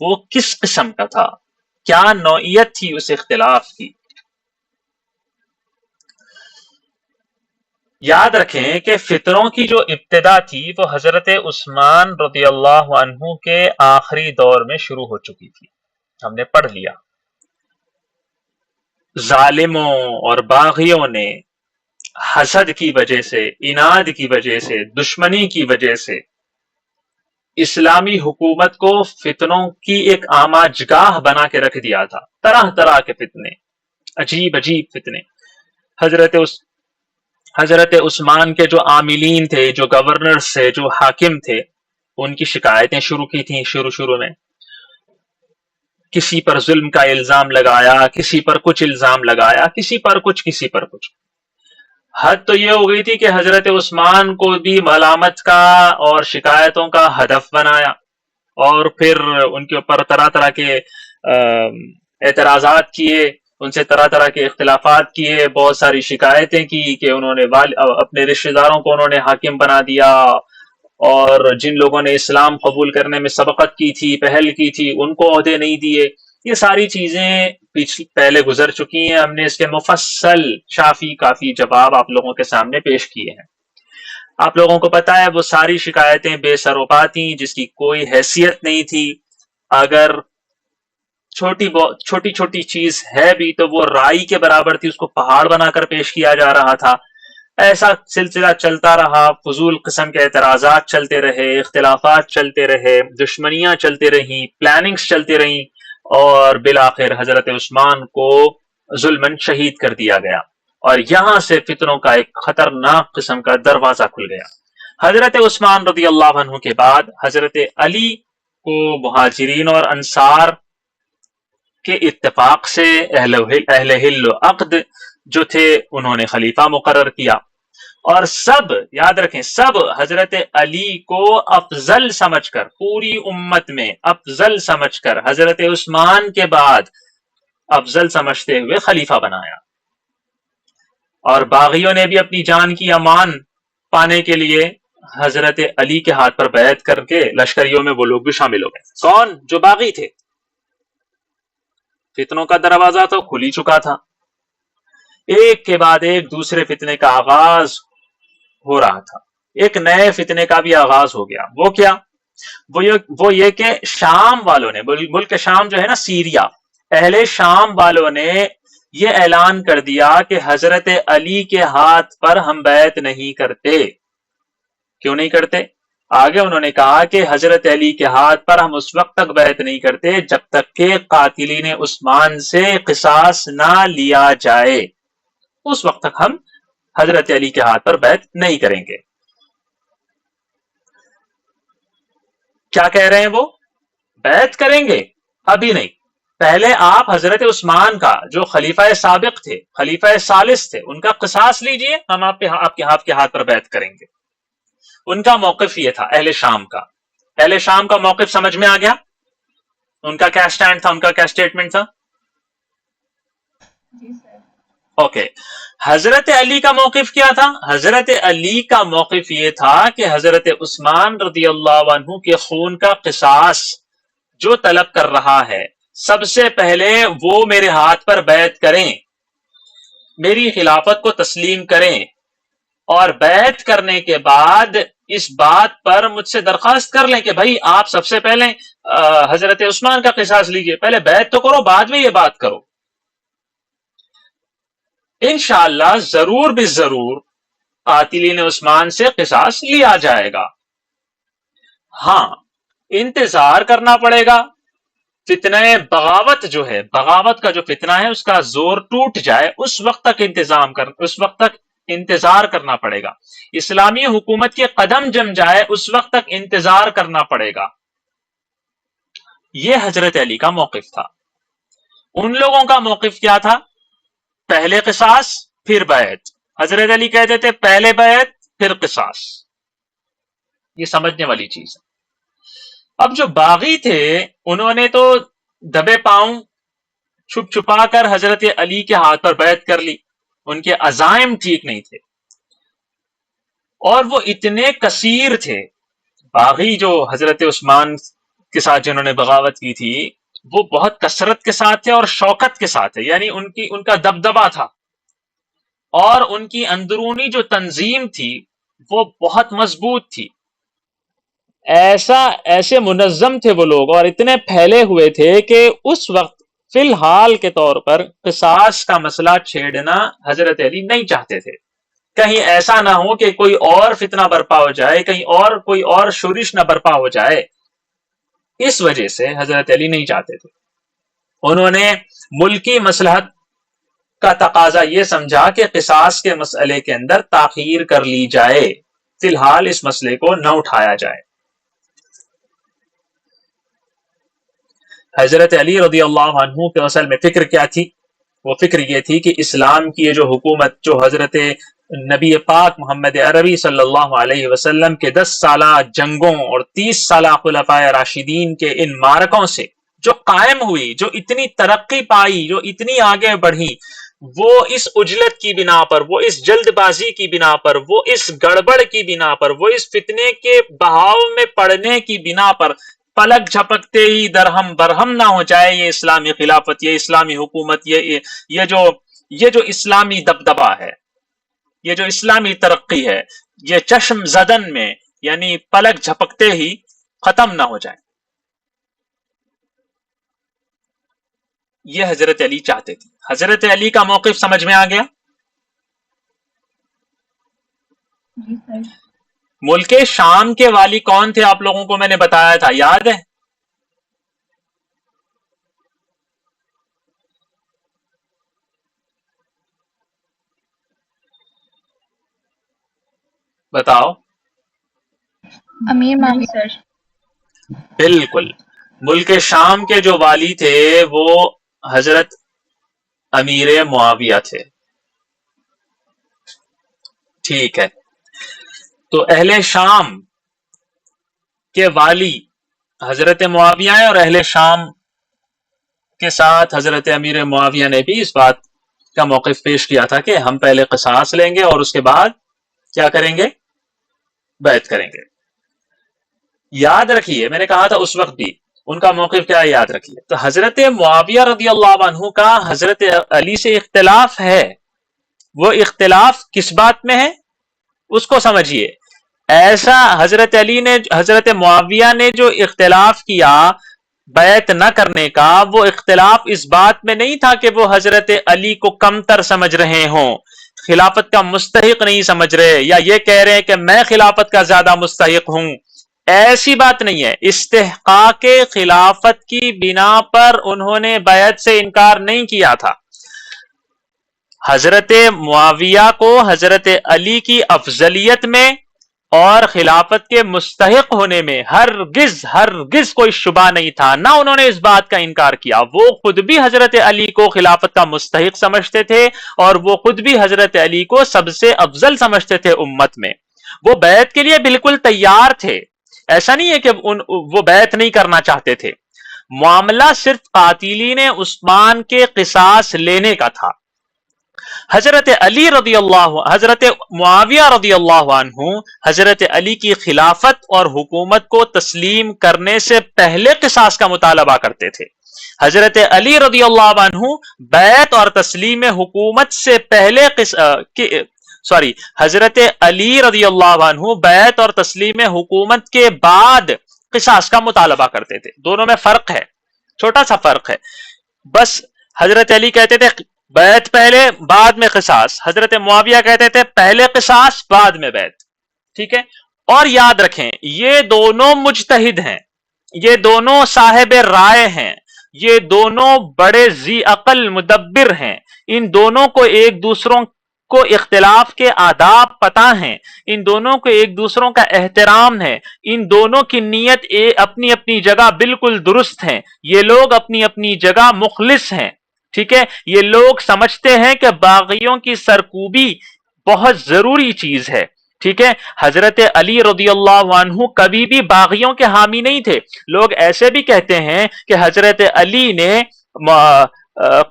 وہ کس قسم کا تھا، کیا نوعیت تھی اس اختلاف کی۔ یاد رکھیں کہ فتنوں کی جو ابتدا تھی وہ حضرت عثمان رضی اللہ عنہ کے آخری دور میں شروع ہو چکی تھی، ہم نے پڑھ لیا۔ ظالموں اور باغیوں نے حسد کی وجہ سے، اناد کی وجہ سے، دشمنی کی وجہ سے اسلامی حکومت کو فتنوں کی ایک آماجگاہ بنا کے رکھ دیا تھا۔ طرح طرح کے فتنے، عجیب عجیب فتنے۔ حضرت عثمان کے جو عاملین تھے، جو گورنرز تھے، جو حاکم تھے، ان کی شکایتیں شروع کی تھیں شروع میں۔ کسی پر ظلم کا الزام لگایا، کسی پر کچھ الزام لگایا، کسی پر کچھ۔ حد تو یہ ہو گئی تھی کہ حضرت عثمان کو بھی ملامت کا اور شکایتوں کا ہدف بنایا، اور پھر ان کے اوپر طرح طرح کے اعتراضات کیے، ان سے طرح طرح کے اختلافات کیے، بہت ساری شکایتیں کی کہ انہوں نے اپنے رشتہ داروں کو انہوں نے حاکم بنا دیا، اور جن لوگوں نے اسلام قبول کرنے میں سبقت کی تھی، پہل کی تھی، ان کو عہدے نہیں دیے۔ یہ ساری چیزیں پہلے گزر چکی ہیں، ہم نے اس کے مفصل شافی کافی جواب آپ لوگوں کے سامنے پیش کیے ہیں۔ آپ لوگوں کو پتا ہے وہ ساری شکایتیں بے سر و پا تھیں، جس کی کوئی حیثیت نہیں تھی۔ اگر چھوٹی چھوٹی چیز ہے بھی تو وہ رائی کے برابر تھی، اس کو پہاڑ بنا کر پیش کیا جا رہا تھا۔ ایسا سلسلہ چلتا رہا، فضول قسم کے اعتراضات چلتے رہے، اختلافات چلتے رہے، دشمنیاں چلتے رہیں، پلاننگز چلتی رہیں، اور بالآخر حضرت عثمان کو ظلماً شہید کر دیا گیا، اور یہاں سے فتنوں کا ایک خطرناک قسم کا دروازہ کھل گیا۔ حضرت عثمان رضی اللہ عنہ کے بعد حضرت علی کو مہاجرین اور انصار کے اتفاق سے، اہل حل و عقد جو تھے انہوں نے خلیفہ مقرر کیا، اور سب یاد رکھیں سب حضرت علی کو افضل سمجھ کر، پوری امت میں افضل سمجھ کر حضرت عثمان کے بعد افضل سمجھتے ہوئے خلیفہ بنایا، اور باغیوں نے بھی اپنی جان کی امان پانے کے لیے حضرت علی کے ہاتھ پر بیعت کر کے لشکریوں میں وہ لوگ بھی شامل ہو گئے۔ کون؟ جو باغی تھے، فتنوں کا دروازہ تو کھل ہی چکا تھا، ایک کے بعد ایک دوسرے فتنے کا آغاز ہو رہا تھا، ایک نئے فتنے کا بھی آغاز ہو گیا۔ وہ کیا؟ وہ یہ کہ شام والوں نے، ملک شام جو ہے نا، سیریا، اہل شام والوں نے یہ اعلان کر دیا کہ حضرت علی کے ہاتھ پر ہم بیعت نہیں کرتے۔ کیوں نہیں کرتے؟ آگے انہوں نے کہا کہ حضرت علی کے ہاتھ پر ہم اس وقت تک بیعت نہیں کرتے جب تک کہ قاتلین عثمان سے قصاص نہ لیا جائے، اس وقت تک ہم حضرت علی کے ہاتھ پر بیعت نہیں کریں گے۔ کیا کہہ رہے ہیں وہ؟ بیعت کریں گے، ابھی نہیں، پہلے آپ حضرت عثمان کا، جو خلیفہ سابق تھے، خلیفہ ثالث تھے، ان کا قصاص لیجئے، ہم آپ کے ہاتھ پر بیعت کریں گے۔ ان کا موقف یہ تھا، اہل شام کا۔ اہل شام کا موقف سمجھ میں آ گیا؟ ان کا کیا سٹینڈ تھا، ان کا کیا سٹیٹمنٹ تھا؟ جی سر۔ اوکے، حضرت علی کا موقف کیا تھا؟ حضرت علی کا موقف یہ تھا کہ حضرت عثمان رضی اللہ عنہ کے خون کا قصاص جو طلب کر رہا ہے، سب سے پہلے وہ میرے ہاتھ پر بیعت کریں، میری خلافت کو تسلیم کریں، اور بیعت کرنے کے بعد اس بات پر مجھ سے درخواست کر لیں کہ بھائی آپ سب سے پہلے حضرت عثمان کا قصاص لیجئے، پہلے بیعت تو کرو، بعد میں یہ بات کرو۔ انشاءاللہ ضرور بھی ضرور قاتلین عثمان سے قصاص لیا جائے گا، ہاں انتظار کرنا پڑے گا، فتنہ بغاوت جو ہے، بغاوت کا جو فتنہ ہے اس کا زور ٹوٹ جائے، اس وقت تک انتظار کرنا پڑے گا، اسلامی حکومت کے قدم جم جائے اس وقت تک انتظار کرنا پڑے گا۔ یہ حضرت علی کا موقف تھا۔ ان لوگوں کا موقف کیا تھا؟ پہلے قصاص پھر بیعت۔ حضرت علی کہتے تھے پہلے بیعت پھر قصاص۔ یہ سمجھنے والی چیز ہے۔ اب جو باغی تھے انہوں نے تو دبے پاؤں چھپ چھپا کر حضرت علی کے ہاتھ پر بیعت کر لی، ان کے عزائم ٹھیک نہیں تھے، اور وہ اتنے کثیر تھے، باغی جو حضرت عثمان کے ساتھ جنہوں نے بغاوت کی تھی وہ بہت کثرت کے ساتھ تھے اور شوکت کے ساتھ تھے، یعنی ان کا دبدبا تھا، اور ان کی اندرونی جو تنظیم تھی وہ بہت مضبوط تھی، ایسے منظم تھے وہ لوگ، اور اتنے پھیلے ہوئے تھے کہ اس وقت فی الحال کے طور پر قصاص کا مسئلہ چھیڑنا حضرت علی نہیں چاہتے تھے، کہیں ایسا نہ ہو کہ کوئی اور فتنہ برپا ہو جائے، کہیں اور کوئی اور شورش نہ برپا ہو جائے، اس وجہ سے حضرت علی نہیں چاہتے تھے۔ انہوں نے ملکی مصلحت کا تقاضا یہ سمجھا کہ قصاص کے مسئلے کے اندر تاخیر کر لی جائے، فی الحال اس مسئلے کو نہ اٹھایا جائے۔ حضرت علی رضی اللہ عنہ کے اصل میں فکر کیا تھی؟ وہ فکر یہ تھی کہ اسلام کی جو حکومت، جو حضرت نبی پاک محمد عربی صلی اللہ علیہ وسلم کے 10 سالہ جنگوں اور 30 سالہ خلفائے راشدین کے ان مارکوں سے جو قائم ہوئی، جو اتنی ترقی پائی، جو اتنی آگے بڑھی، وہ اس عجلت کی بنا پر، وہ اس جلد بازی کی بنا پر، وہ اس گڑبڑ کی بنا پر، وہ اس فتنے کے بہاؤ میں پڑنے کی بنا پر، پلک جھپکتے ہی درہم برہم نہ ہو جائے یہ اسلامی خلافت، یہ اسلامی حکومت، یہ جو اسلامی دبدبا ہے، یہ جو اسلامی ترقی ہے، یہ چشم زدن میں یعنی پلک جھپکتے ہی ختم نہ ہو جائے۔ یہ حضرت علی چاہتے تھے۔ حضرت علی کا موقف سمجھ میں آ گیا؟ جی سر۔ ملک شام کے والی کون تھے آپ لوگوں کو میں نے بتایا تھا، یاد ہے؟ بتاؤ۔ امیر معاویہ سر۔ بالکل، ملک شام کے جو والی تھے وہ حضرت امیر معاویہ تھے۔ ٹھیک ہے، تو اہل شام کے والی حضرت معاویہ ہیں، اور اہل شام کے ساتھ حضرت امیر معاویہ نے بھی اس بات کا موقف پیش کیا تھا کہ ہم پہلے قصاص لیں گے اور اس کے بعد کیا کریں گے؟ بیعت کریں گے۔ یاد رکھیے، میں نے کہا تھا اس وقت بھی ان کا موقف کیا ہے، یاد رکھیے۔ تو حضرت معاویہ رضی اللہ عنہ کا حضرت علی سے اختلاف ہے، وہ اختلاف کس بات میں ہے اس کو سمجھیے۔ ایسا حضرت علی نے، حضرت معاویہ نے جو اختلاف کیا بیعت نہ کرنے کا، وہ اختلاف اس بات میں نہیں تھا کہ وہ حضرت علی کو کمتر سمجھ رہے ہوں، خلافت کا مستحق نہیں سمجھ رہے، یا یہ کہہ رہے ہیں کہ میں خلافت کا زیادہ مستحق ہوں، ایسی بات نہیں ہے۔ استحقاق خلافت کی بنا پر انہوں نے بیعت سے انکار نہیں کیا تھا۔ حضرت معاویہ کو حضرت علی کی افضلیت میں اور خلافت کے مستحق ہونے میں ہرگز کوئی شبہ نہیں تھا، نہ انہوں نے اس بات کا انکار کیا۔ وہ خود بھی حضرت علی کو خلافت کا مستحق سمجھتے تھے، اور وہ خود بھی حضرت علی کو سب سے افضل سمجھتے تھے امت میں۔ وہ بیعت کے لیے بالکل تیار تھے، ایسا نہیں ہے کہ وہ بیعت نہیں کرنا چاہتے تھے۔ معاملہ صرف قاتلین عثمان کے قصاص لینے کا تھا۔ حضرت علی رضی اللہ، حضرت معاویہ رضی اللہ عنہ حضرت علی کی خلافت اور حکومت کو تسلیم کرنے سے پہلے قصاص کا مطالبہ کرتے تھے۔ حضرت علی رضی اللہ عنہ بیعت اور تسلیم حکومت سے پہلے حضرت علی رضی اللہ عنہ بیعت اور تسلیم حکومت کے بعد قصاص کا مطالبہ کرتے تھے۔ دونوں میں فرق ہے، چھوٹا سا فرق ہے بس۔ حضرت علی کہتے تھے بیعت پہلے بعد میں قصاص، حضرت معاویہ کہتے تھے پہلے قصاص بعد میں بیعت، ٹھیک ہے۔ اور یاد رکھیں یہ دونوں مجتہد ہیں، یہ دونوں صاحب رائے ہیں، یہ دونوں بڑے ذی عقل مدبر ہیں، ان دونوں کو ایک دوسروں کو اختلاف کے آداب پتہ ہیں، ان دونوں کو ایک دوسروں کا احترام ہے، ان دونوں کی نیت اپنی اپنی جگہ بالکل درست ہیں، یہ لوگ اپنی اپنی جگہ مخلص ہیں، ٹھیک ہے۔ یہ لوگ سمجھتے ہیں کہ باغیوں کی سرکوبی بہت ضروری چیز ہے، ٹھیک ہے۔ حضرت علی رضی اللہ عنہ کبھی بھی باغیوں کے حامی نہیں تھے۔ لوگ ایسے بھی کہتے ہیں کہ حضرت علی نے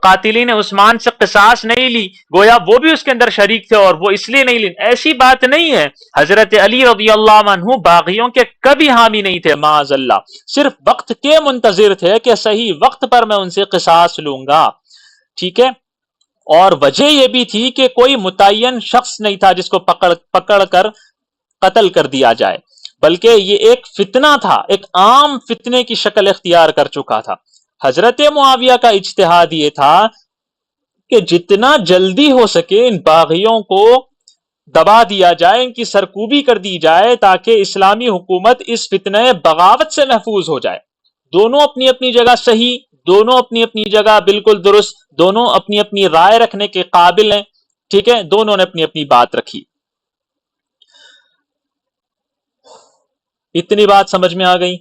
قاتلین عثمان سے قصاص نہیں لی، گویا وہ بھی اس کے اندر شریک تھے اور وہ اس لیے نہیں لی۔ ایسی بات نہیں ہے، حضرت علی رضی اللہ عنہ باغیوں کے کبھی حامی نہیں تھے، معاذ اللہ، صرف وقت کے منتظر تھے کہ صحیح وقت پر میں ان سے قصاص لوں گا، ٹھیک ہے۔ اور وجہ یہ بھی تھی کہ کوئی متعین شخص نہیں تھا جس کو پکڑ کر قتل کر دیا جائے، بلکہ یہ ایک فتنہ تھا، ایک عام فتنے کی شکل اختیار کر چکا تھا۔ حضرت معاویہ کا اجتہاد یہ تھا کہ جتنا جلدی ہو سکے ان باغیوں کو دبا دیا جائے، ان کی سرکوبی کر دی جائے، تاکہ اسلامی حکومت اس فتنہ بغاوت سے محفوظ ہو جائے۔ دونوں اپنی اپنی جگہ صحیح، دونوں اپنی اپنی جگہ بالکل درست، دونوں اپنی اپنی رائے رکھنے کے قابل ہیں، ٹھیک ہے۔ دونوں نے اپنی اپنی بات رکھی۔ اتنی بات سمجھ میں آ گئی؟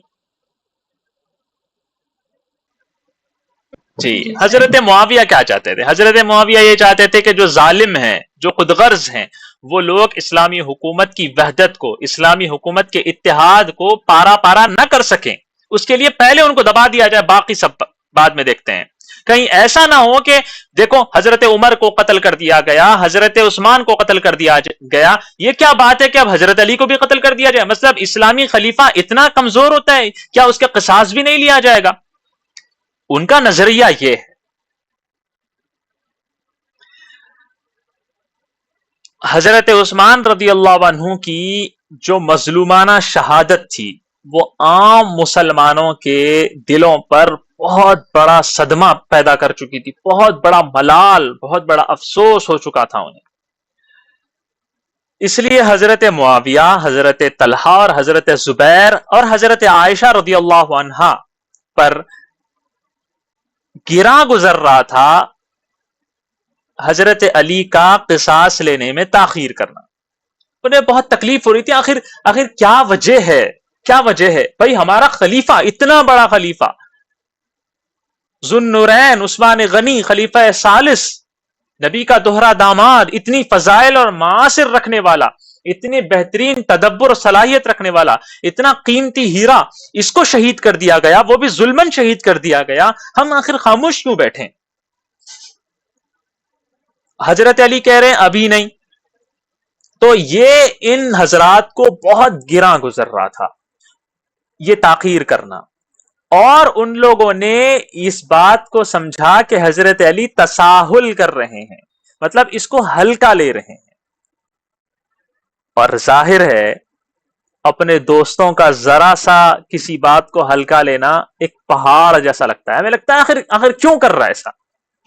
جی۔ حضرت معاویہ کیا چاہتے تھے؟ حضرت معاویہ یہ چاہتے تھے کہ جو ظالم ہیں، جو خود غرض ہیں، وہ لوگ اسلامی حکومت کی وحدت کو، اسلامی حکومت کے اتحاد کو پارا پارا نہ کر سکیں، اس کے لیے پہلے ان کو دبا دیا جائے، باقی سب بعد میں دیکھتے ہیں۔ کہیں ایسا نہ ہو کہ دیکھو حضرت عمر کو قتل کر دیا گیا، حضرت عثمان کو قتل کر دیا گیا، یہ کیا بات ہے کہ اب حضرت علی کو بھی قتل کر دیا جائے؟ مطلب اسلامی خلیفہ اتنا کمزور ہوتا ہے کیا اس کے قصاص بھی نہیں لیا جائے گا؟ ان کا نظریہ یہ ہے۔ حضرت عثمان رضی اللہ عنہ کی جو مظلومانہ شہادت تھی وہ عام مسلمانوں کے دلوں پر بہت بڑا صدمہ پیدا کر چکی تھی، بہت بڑا ملال، بہت بڑا افسوس ہو چکا تھا انہیں۔ اس لیے حضرت معاویہ، حضرت طلحہ اور حضرت زبیر اور حضرت عائشہ رضی اللہ عنہا پر گراں گزر رہا تھا حضرت علی کا قصاص لینے میں تاخیر کرنا۔ انہیں بہت تکلیف ہو رہی تھی، آخر کیا وجہ ہے، کیا وجہ ہے؟ بھائی ہمارا خلیفہ، اتنا بڑا خلیفہ، ذو النورین عثمان غنی، خلیفہ ثالث، نبی کا دوہرا داماد، اتنی فضائل اور معاصر رکھنے والا، اتنے بہترین تدبر اور صلاحیت رکھنے والا، اتنا قیمتی ہیرا، اس کو شہید کر دیا گیا، وہ بھی ظلمن شہید کر دیا گیا، ہم آخر خاموش کیوں بیٹھیں؟ حضرت علی کہہ رہے ہیں ابھی نہیں. تو یہ ان حضرات کو بہت گراں گزر رہا تھا یہ تاخیر کرنا، اور ان لوگوں نے اس بات کو سمجھا کہ حضرت علی تساہل کر رہے ہیں، مطلب اس کو ہلکا لے رہے ہیں. اور ظاہر ہے اپنے دوستوں کا ذرا سا کسی بات کو ہلکا لینا ایک پہاڑ جیسا لگتا ہے، ہمیں لگتا ہے آخر کیوں کر رہا ہے ایسا،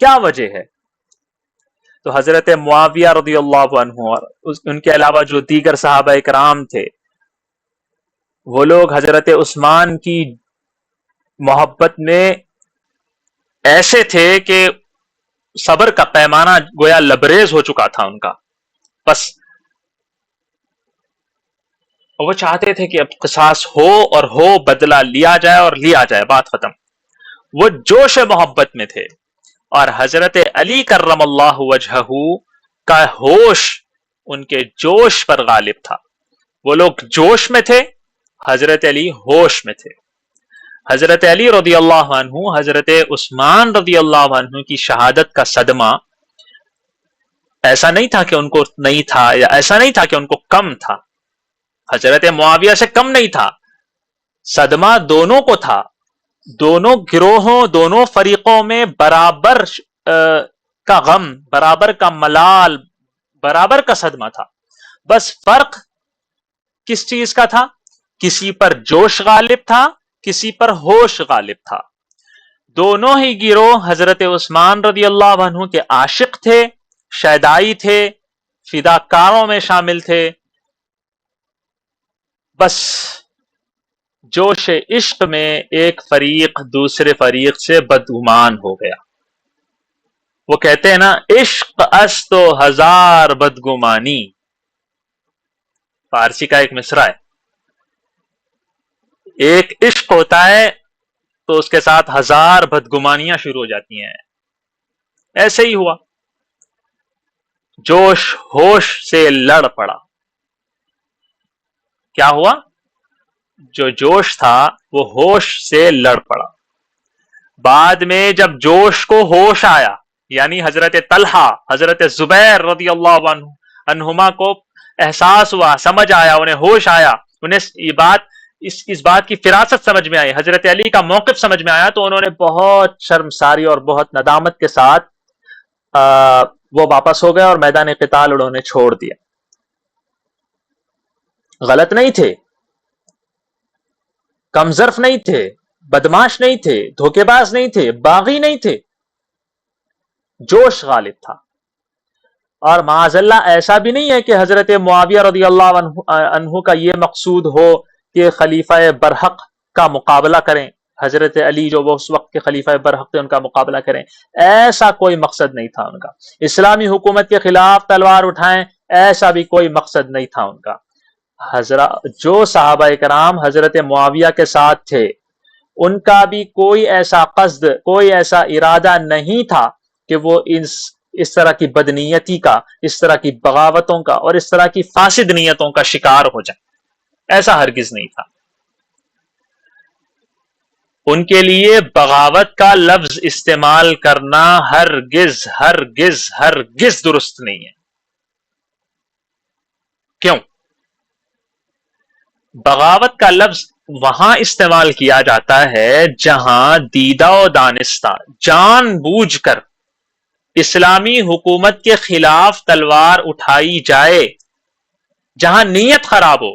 کیا وجہ ہے؟ تو حضرت معاویہ رضی اللہ عنہ اور ان کے علاوہ جو دیگر صحابہ کرام تھے، وہ لوگ حضرت عثمان کی محبت میں ایسے تھے کہ صبر کا پیمانہ گویا لبریز ہو چکا تھا ان کا، بس وہ چاہتے تھے کہ اب قصاص ہو اور ہو، بدلہ لیا جائے اور لیا جائے، بات ختم. وہ جوش محبت میں تھے، اور حضرت علی کرم اللہ وجہہ کا ہوش ان کے جوش پر غالب تھا. وہ لوگ جوش میں تھے، حضرت علی ہوش میں تھے. حضرت علی رضی اللہ عنہ حضرت عثمان رضی اللہ عنہ کی شہادت کا صدمہ ایسا نہیں تھا کہ ان کو نہیں تھا، یا ایسا نہیں تھا کہ ان کو کم تھا، حضرت معاویہ سے کم نہیں تھا. صدمہ دونوں کو تھا، دونوں گروہوں، دونوں فریقوں میں برابر کا غم، برابر کا ملال، برابر کا صدمہ تھا. بس فرق کس چیز کا تھا؟ کسی پر جوش غالب تھا، کسی پر ہوش غالب تھا. دونوں ہی گروہ حضرت عثمان رضی اللہ عنہ کے عاشق تھے، شیدائی تھے، فداکاروں میں شامل تھے. بس جوش عشق میں ایک فریق دوسرے فریق سے بدگمان ہو گیا. وہ کہتے ہیں نا، عشق است و ہزار بدگمانی، فارسی کا ایک مصرع ہے. ایک عشق ہوتا ہے تو اس کے ساتھ ہزار بدگمانیاں شروع ہو جاتی ہیں. ایسے ہی ہوا، جوش ہوش سے لڑ پڑا. کیا ہوا؟ جو جوش تھا وہ ہوش سے لڑ پڑا. بعد میں جب جوش کو ہوش آیا، یعنی حضرت طلحہ، حضرت زبیر رضی اللہ عنہما کو احساس ہوا، سمجھ آیا، انہیں ہوش آیا، انہیں یہ بات اس بات کی فراست سمجھ میں آئی، حضرت علی کا موقف سمجھ میں آیا، تو انہوں نے بہت شرمساری اور بہت ندامت کے ساتھ وہ واپس ہو گئے اور میدان قتال انہوں نے چھوڑ دیا. غلط نہیں تھے، کمظرف نہیں تھے، بدماش نہیں تھے، دھوکے باز نہیں تھے، باغی نہیں تھے، جوش غالب تھا. اور معاذ اللہ ایسا بھی نہیں ہے کہ حضرت معاویہ رضی اللہ عنہ کا یہ مقصود ہو کہ خلیفہ برحق کا مقابلہ کریں، حضرت علی جو وہ اس وقت کے خلیفہ برحق تھے ان کا مقابلہ کریں. ایسا کوئی مقصد نہیں تھا ان کا. اسلامی حکومت کے خلاف تلوار اٹھائیں، ایسا بھی کوئی مقصد نہیں تھا ان کا. جو صحابہ کرام حضرت معاویہ کے ساتھ تھے، ان کا بھی کوئی ایسا قصد، کوئی ایسا ارادہ نہیں تھا کہ وہ اس طرح کی بدنیتی کا، اس طرح کی بغاوتوں کا اور اس طرح کی فاسد نیتوں کا شکار ہو جائیں. ایسا ہرگز نہیں تھا. ان کے لیے بغاوت کا لفظ استعمال کرنا ہرگز ہرگز ہرگز درست نہیں ہے. کیوں؟ بغاوت کا لفظ وہاں استعمال کیا جاتا ہے جہاں دیدہ و دانستہ، جان بوجھ کر اسلامی حکومت کے خلاف تلوار اٹھائی جائے، جہاں نیت خراب ہو،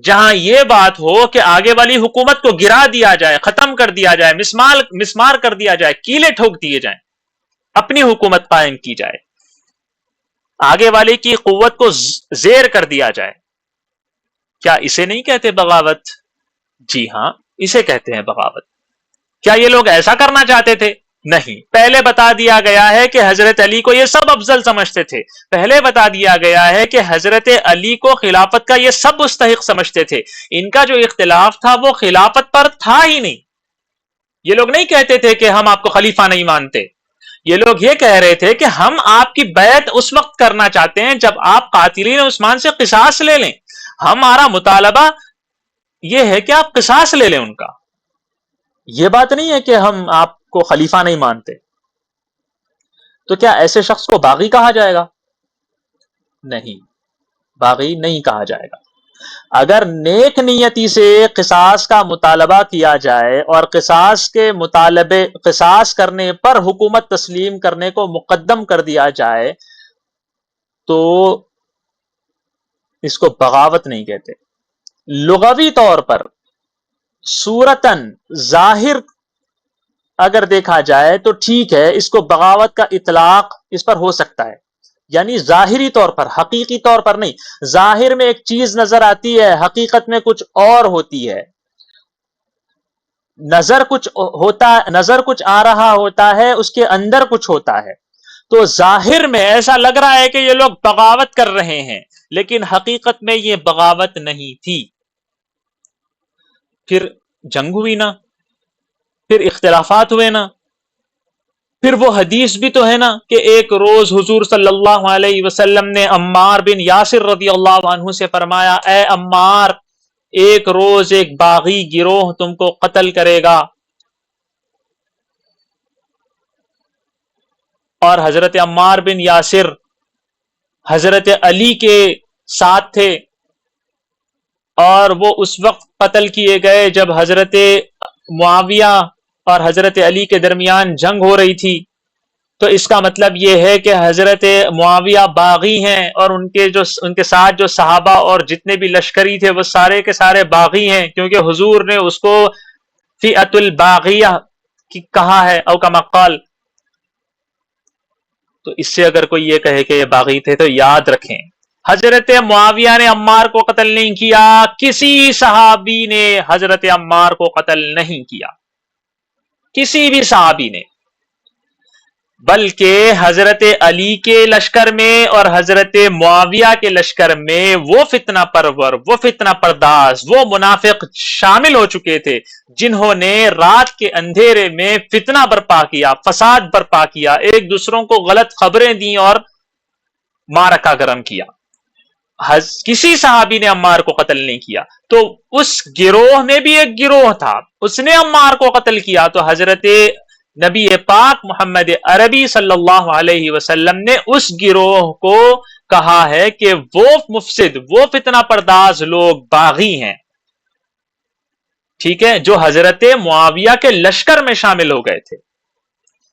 جہاں یہ بات ہو کہ آگے والی حکومت کو گرا دیا جائے، ختم کر دیا جائے، مسمار کر دیا جائے، کیلے ٹھوک دیے جائیں، اپنی حکومت قائم کی جائے، آگے والے کی قوت کو زیر کر دیا جائے. کیا اسے نہیں کہتے بغاوت؟ جی ہاں، اسے کہتے ہیں بغاوت. کیا یہ لوگ ایسا کرنا چاہتے تھے؟ نہیں. پہلے بتا دیا گیا ہے کہ حضرت علی کو یہ سب افضل سمجھتے تھے. پہلے بتا دیا گیا ہے کہ حضرت علی کو خلافت کا یہ سب مستحق سمجھتے تھے. ان کا جو اختلاف تھا وہ خلافت پر تھا ہی نہیں. یہ لوگ نہیں کہتے تھے کہ ہم آپ کو خلیفہ نہیں مانتے. یہ لوگ یہ کہہ رہے تھے کہ ہم آپ کی بیعت اس وقت کرنا چاہتے ہیں جب آپ قاتلین عثمان سے قصاص لے لیں، ہمارا مطالبہ یہ ہے کہ آپ قصاص لے لیں ان کا، یہ بات نہیں ہے کہ ہم آپ کو خلیفہ نہیں مانتے۔ تو کیا ایسے شخص کو باغی کہا جائے گا؟ نہیں، باغی نہیں کہا جائے گا۔ اگر نیک نیتی سے قصاص کا مطالبہ کیا جائے اور قصاص کرنے پر حکومت تسلیم کرنے کو مقدم کر دیا جائے تو اس کو بغاوت نہیں کہتے۔ لغوی طور پر صورتاً ظاہر اگر دیکھا جائے تو ٹھیک ہے، اس کو بغاوت کا اطلاق اس پر ہو سکتا ہے، یعنی ظاہری طور پر، حقیقی طور پر نہیں۔ ظاہر میں ایک چیز نظر آتی ہے، حقیقت میں کچھ اور ہوتی ہے۔ نظر کچھ آ رہا ہوتا ہے، اس کے اندر کچھ ہوتا ہے۔ تو ظاہر میں ایسا لگ رہا ہے کہ یہ لوگ بغاوت کر رہے ہیں، لیکن حقیقت میں یہ بغاوت نہیں تھی۔ پھر جنگ ہوئی نا، پھر اختلافات ہوئے نا، پھر وہ حدیث بھی تو ہے نا کہ ایک روز حضور صلی اللہ علیہ وسلم نے عمار بن یاسر رضی اللہ عنہ سے فرمایا، اے عمار، ایک روز ایک باغی گروہ تم کو قتل کرے گا، اور حضرت عمار بن یاسر حضرت علی کے ساتھ تھے، اور وہ اس وقت قتل کیے گئے جب حضرت معاویہ اور حضرت علی کے درمیان جنگ ہو رہی تھی۔ تو اس کا مطلب یہ ہے کہ حضرت معاویہ باغی ہیں، اور ان کے ساتھ جو صحابہ اور جتنے بھی لشکری تھے وہ سارے کے سارے باغی ہیں، کیونکہ حضور نے اس کو فئۃ الباغیہ کہا ہے، او کما قال۔ تو اس سے اگر کوئی یہ کہے کہ یہ باغی تھے تو یاد رکھیں، حضرت معاویہ نے عمار کو قتل نہیں کیا، کسی صحابی نے حضرت عمار کو قتل نہیں کیا، کسی بھی صحابی نے، بلکہ حضرت علی کے لشکر میں اور حضرت معاویہ کے لشکر میں وہ فتنہ پرور، وہ فتنہ پرداز، وہ منافق شامل ہو چکے تھے جنہوں نے رات کے اندھیرے میں فتنہ برپا کیا، فساد برپا کیا، ایک دوسروں کو غلط خبریں دیں اور معرکہ گرم کیا۔ کسی صحابی نے عمار کو قتل نہیں کیا۔ تو اس گروہ میں بھی ایک گروہ تھا، اس نے عمار کو قتل کیا، تو حضرت نبی پاک محمد عربی صلی اللہ علیہ وسلم نے اس گروہ کو کہا ہے کہ وہ مفسد، وہ فتنہ پرداز لوگ باغی ہیں، ٹھیک ہے، جو حضرت معاویہ کے لشکر میں شامل ہو گئے تھے۔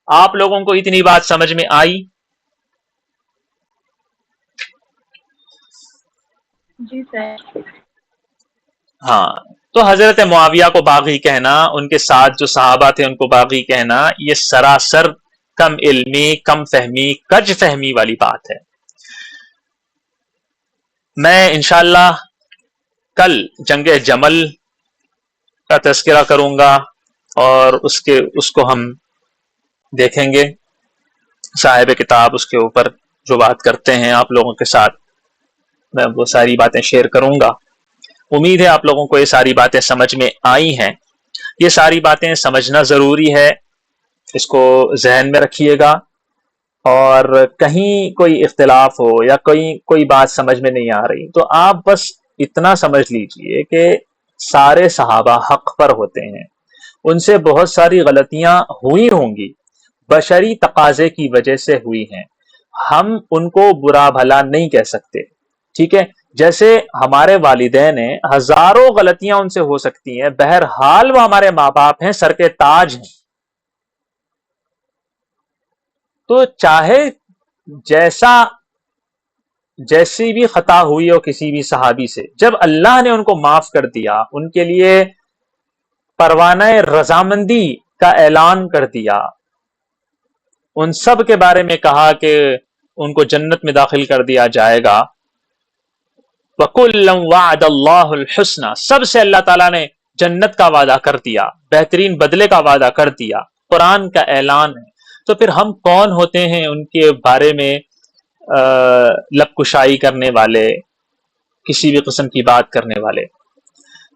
آپ لوگوں کو اتنی بات سمجھ میں آئی؟ جی سر۔ ہاں، تو حضرت معاویہ کو باغی کہنا، ان کے ساتھ جو صحابہ تھے ان کو باغی کہنا، یہ سراسر کم علمی، کم فہمی، کج فہمی والی بات ہے۔ میں انشاءاللہ کل جنگ جمل کا تذکرہ کروں گا، اور اس کو ہم دیکھیں گے، صاحب کتاب اس کے اوپر جو بات کرتے ہیں آپ لوگوں کے ساتھ میں وہ ساری باتیں شیئر کروں گا۔ امید ہے آپ لوگوں کو یہ ساری باتیں سمجھ میں آئی ہیں۔ یہ ساری باتیں سمجھنا ضروری ہے، اس کو ذہن میں رکھیے گا، اور کہیں کوئی اختلاف ہو یا کوئی بات سمجھ میں نہیں آ رہی تو آپ بس اتنا سمجھ لیجئے کہ سارے صحابہ حق پر ہوتے ہیں، ان سے بہت ساری غلطیاں ہوئی ہوں گی، بشری تقاضے کی وجہ سے ہوئی ہیں، ہم ان کو برا بھلا نہیں کہہ سکتے، ٹھیک ہے۔ جیسے ہمارے والدین ہیں، ہزاروں غلطیاں ان سے ہو سکتی ہیں، بہرحال وہ ہمارے ماں باپ ہیں، سر کے تاج ہیں۔ تو چاہے جیسی بھی خطا ہوئی ہو کسی بھی صحابی سے، جب اللہ نے ان کو معاف کر دیا، ان کے لیے پروانہ رضامندی کا اعلان کر دیا، ان سب کے بارے میں کہا کہ ان کو جنت میں داخل کر دیا جائے گا، وَكُلًّا وَعَدَ اللَّهُ الْحُسْنَى، سب سے اللہ تعالیٰ نے جنت کا وعدہ کر دیا، بہترین بدلے کا وعدہ کر دیا، قرآن کا اعلان ہے۔ تو پھر ہم کون ہوتے ہیں ان کے بارے میں لب کشائی کرنے والے، کسی بھی قسم کی بات کرنے والے؟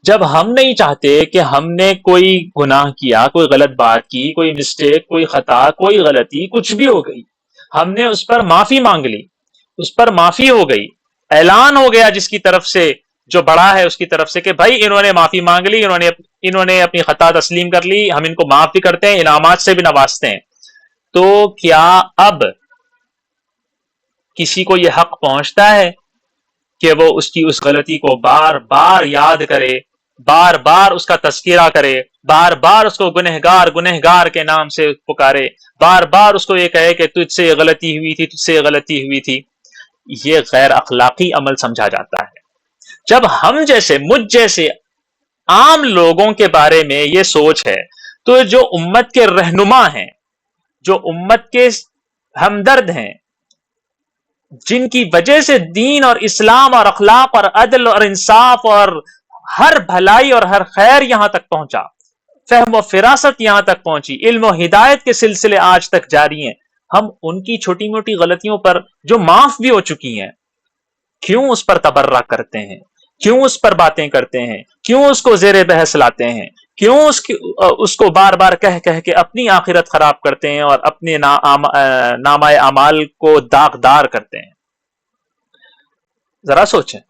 جب ہم نہیں چاہتے کہ ہم نے کوئی گناہ کیا، کوئی غلط بات کی، کوئی مسٹیک، کوئی خطا، کوئی غلطی کچھ بھی ہو گئی، ہم نے اس پر معافی مانگ لی، اس پر معافی ہو گئی، اعلان ہو گیا جس کی طرف سے، جو بڑا ہے اس کی طرف سے، کہ بھائی انہوں نے معافی مانگ لی، انہوں نے اپنی خطا تسلیم کر لی، ہم ان کو معاف بھی کرتے ہیں، انعامات سے بھی نوازتے ہیں، تو کیا اب کسی کو یہ حق پہنچتا ہے کہ وہ اس کی اس غلطی کو بار بار یاد کرے، بار بار اس کا تذکرہ کرے، بار بار اس کو گنہگار کے نام سے پکارے، بار بار اس کو یہ کہے کہ تجھ سے یہ غلطی ہوئی تھی، تجھ سے یہ غلطی ہوئی تھی؟ یہ غیر اخلاقی عمل سمجھا جاتا ہے۔ جب ہم جیسے، مجھ جیسے عام لوگوں کے بارے میں یہ سوچ ہے، تو جو امت کے رہنما ہیں، جو امت کے ہمدرد ہیں، جن کی وجہ سے دین اور اسلام اور اخلاق اور عدل اور انصاف اور ہر بھلائی اور ہر خیر یہاں تک پہنچا، فہم و فراست یہاں تک پہنچی، علم و ہدایت کے سلسلے آج تک جاری ہیں، ہم ان کی چھوٹی موٹی غلطیوں پر جو معاف بھی ہو چکی ہیں، کیوں اس پر تبرہ کرتے ہیں؟ کیوں اس پر باتیں کرتے ہیں؟ کیوں اس کو زیر بحث لاتے ہیں؟ کیوں اس کو بار بار کہہ کے اپنی آخرت خراب کرتے ہیں اور اپنے نامہ اعمال کو داغدار کرتے ہیں؟ ذرا سوچیں،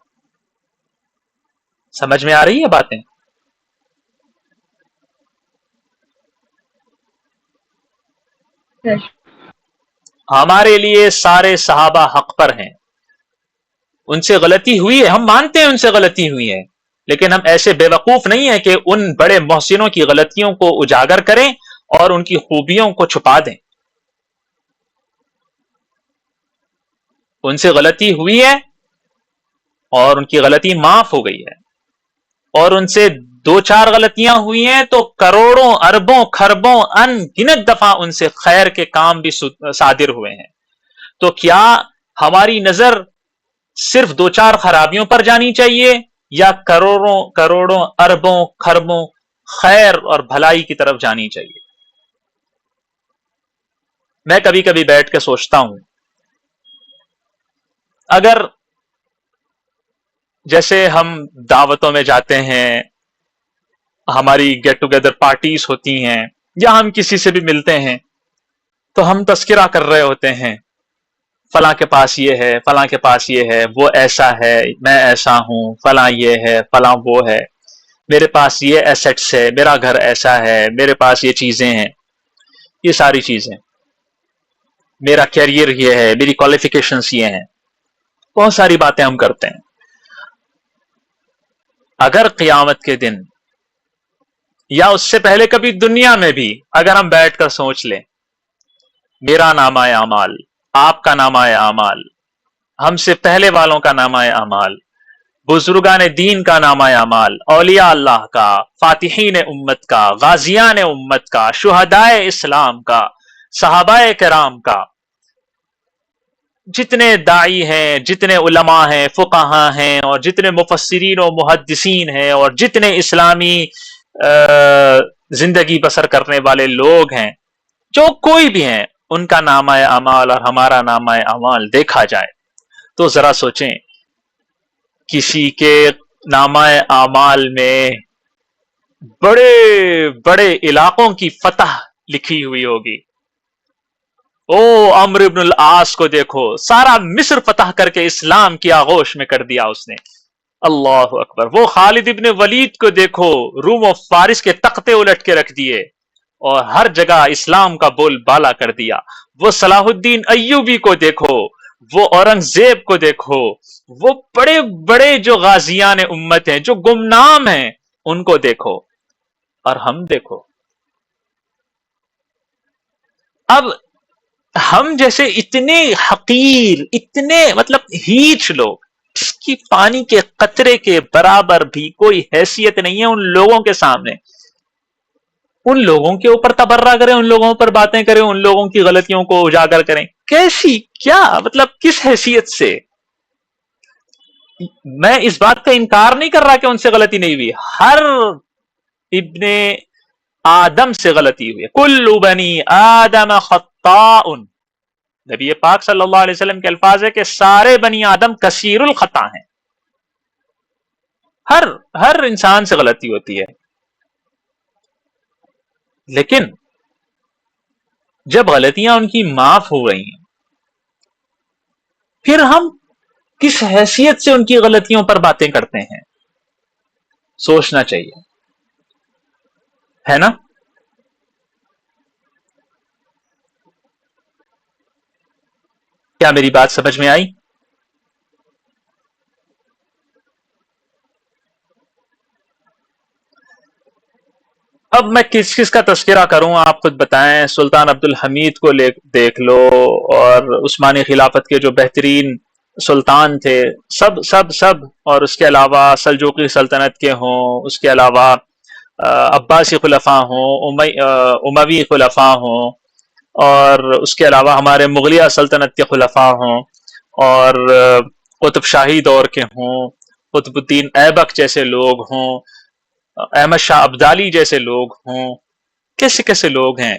سمجھ میں آ رہی ہے باتیں؟ سر ہمارے لیے سارے صحابہ حق پر ہیں، ان سے غلطی ہوئی ہے، ہم مانتے ہیں ان سے غلطی ہوئی ہے، لیکن ہم ایسے بے وقوف نہیں ہیں کہ ان بڑے محسنوں کی غلطیوں کو اجاگر کریں اور ان کی خوبیوں کو چھپا دیں۔ ان سے غلطی ہوئی ہے اور ان کی غلطی معاف ہو گئی ہے، اور ان سے دو چار غلطیاں ہوئی ہیں تو کروڑوں اربوں خربوں ان گنت دفعہ ان سے خیر کے کام بھی صادر ہوئے ہیں۔ تو کیا ہماری نظر صرف دو چار خرابیوں پر جانی چاہیے، یا کروڑوں اربوں خربوں خیر اور بھلائی کی طرف جانی چاہیے؟ میں کبھی کبھی بیٹھ کے سوچتا ہوں، اگر جیسے ہم دعوتوں میں جاتے ہیں، ہماری گیٹ ٹوگیدر پارٹیز ہوتی ہیں، یا ہم کسی سے بھی ملتے ہیں، تو ہم تذکرہ کر رہے ہوتے ہیں، فلاں کے پاس یہ ہے، فلاں کے پاس یہ ہے، وہ ایسا ہے، میں ایسا ہوں، فلاں یہ ہے، فلاں وہ ہے، میرے پاس یہ ایسٹس ہے، میرا گھر ایسا ہے، میرے پاس یہ چیزیں ہیں، یہ ساری چیزیں، میرا کیریئر یہ ہے، میری کوالیفیکیشنز یہ ہیں، بہت ساری باتیں ہم کرتے ہیں۔ اگر قیامت کے دن یا اس سے پہلے کبھی دنیا میں بھی اگر ہم بیٹھ کر سوچ لیں، میرا نامہ اعمال، آپ کا نامہ اعمال، ہم سے پہلے والوں کا نامہ اعمال، بزرگان دین کا نامہ اعمال، اولیاء اللہ کا، فاتحین امت کا، غازیان امت کا، شہدائے اسلام کا، صحابہ کرام کا، جتنے داعی ہیں، جتنے علماء ہیں، فقہاء ہیں، اور جتنے مفسرین و محدثین ہیں، اور جتنے اسلامی زندگی بسر کرنے والے لوگ ہیں، جو کوئی بھی ہیں، ان کا نامہ اعمال اور ہمارا نامہ اعمال دیکھا جائے تو ذرا سوچیں، کسی کے نامہ اعمال میں بڑے بڑے علاقوں کی فتح لکھی ہوئی ہوگی۔ او عمرو بن العاص کو دیکھو، سارا مصر فتح کر کے اسلام کی آغوش میں کر دیا اس نے، اللہ اکبر۔ وہ خالد ابن ولید کو دیکھو، روم و فارس کے تختے الٹ کے رکھ دیے اور ہر جگہ اسلام کا بول بالا کر دیا۔ وہ صلاح الدین ایوبی کو دیکھو، وہ اورنگزیب کو دیکھو، وہ بڑے بڑے جو غازیان امت ہیں، جو گمنام ہیں، ان کو دیکھو، اور ہم دیکھو۔ اب ہم جیسے اتنے حقیر، اتنے مطلب ہیچ لوگ، جس کی پانی کے قطرے کے برابر بھی کوئی حیثیت نہیں ہے ان لوگوں کے سامنے، ان لوگوں کے اوپر تبرہ کریں، ان لوگوں پر باتیں کریں، ان لوگوں کی غلطیوں کو اجاگر کریں، کیسی، کیا مطلب، کس حیثیت سے؟ میں اس بات کا انکار نہیں کر رہا کہ ان سے غلطی نہیں ہوئی، ہر ابن آدم سے غلطی ہوئی ہے، کل بنی آدم خطاء، نبی پاک صلی اللہ علیہ وسلم کے الفاظ ہے کہ سارے بنی آدم کثیر الخطا ہیں، ہر انسان سے غلطی ہوتی ہے، لیکن جب غلطیاں ان کی معاف ہو گئی ہیں، پھر ہم کس حیثیت سے ان کی غلطیوں پر باتیں کرتے ہیں؟ سوچنا چاہیے، ہے نا؟ کیا میری بات سمجھ میں آئی؟ اب میں کس کس کا تذکرہ کروں، آپ خود بتائیں۔ سلطان عبد الحمید کو دیکھ لو، اور عثمانی خلافت کے جو بہترین سلطان تھے، سب، اور اس کے علاوہ سلجوقی سلطنت کے ہوں، اس کے علاوہ عباسی خلفاء ہوں، اموی خلفاء ہوں، اور اس کے علاوہ ہمارے مغلیہ سلطنت کے خلفاء ہوں، اور قطب شاہی دور کے ہوں، قطب الدین ایبک جیسے لوگ ہوں، احمد شاہ ابدالی جیسے لوگ ہوں، کیسے کیسے لوگ ہیں،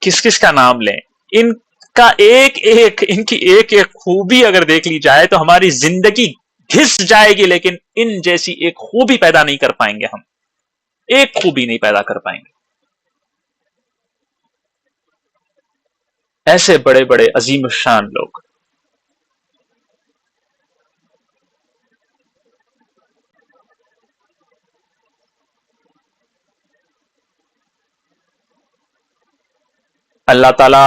کس کس کا نام لیں؟ ان کا ان کی ایک ایک خوبی اگر دیکھ لی جائے تو ہماری زندگی گھس جائے گی، لیکن ان جیسی ایک خوبی پیدا نہیں کر پائیں گے، ہم ایک خوبی نہیں پیدا کر پائیں گے۔ ایسے بڑے بڑے عظیم الشان لوگ۔ اللہ تعالی